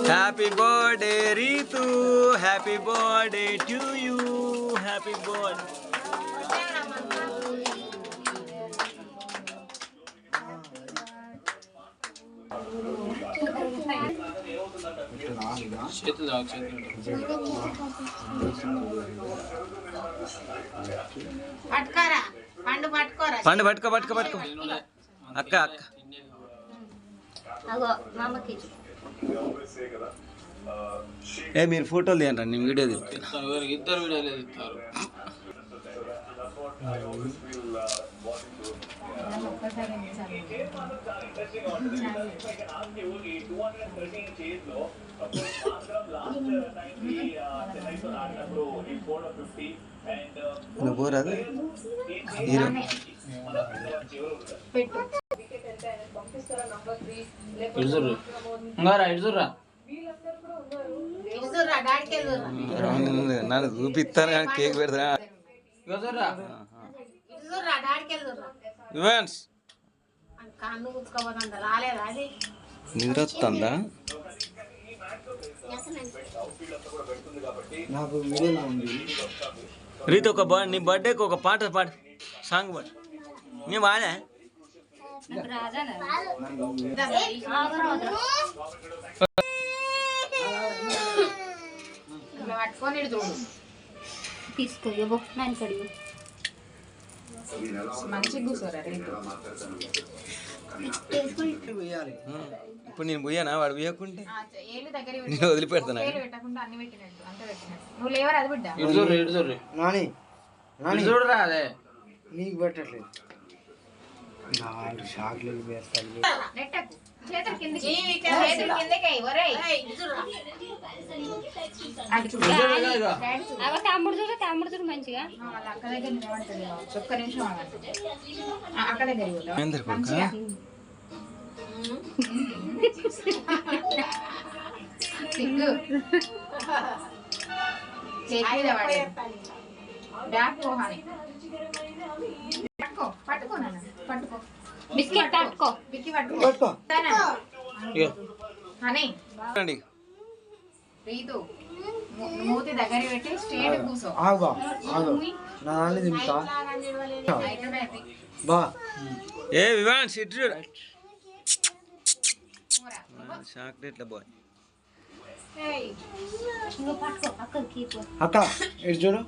Happy birthday Ritu, happy birthday to you, happy birthday. పండు పట్టుకో పట్టుకో పట్టుకో అక్క అక్క. ఏ మీరు ఫోటోలు తీయండి, నేను వీడియో తీస్తాను. ఇద్దరు వీడియోలు తీస్తారు. నువ్వు పోరాదు హీరో. నన్ను చూపిస్తాను కానీ కేక్ పెడతా. నిద్ర వస్తుందా రీతు? నీ బర్త్డేకి ఒక పాట పాడు, సాంగ్ పాడు. నేను పాడా తీసుకో మంచిగా కూర్చోరా రేపు. ఇప్పుడు నేను పోయానా? వాడు పోయకుంటే నేను వదిలిపెడతాను. నువ్వు లేవరా అది బిడ్డ చూడరా అదే నీకు పెట్టట్లేదు. షాక్లు తమ్ముడు చూడు, తమ్ముడు చూడు మంచిగా. అక్క దగ్గర ఒక్క నిమిషం అక్క దగ్గర పట్టుకో బిస్కెట్ పట్టుకో, బిక్కి పట్టుకో. రీతు మూతి దగ్గర పెట్టి స్ట్రేట్ కూర్చో. ఏ వివాన్ సిట్ చాక్లెట్ల బాయ్. అక్క ఇటు చూడు.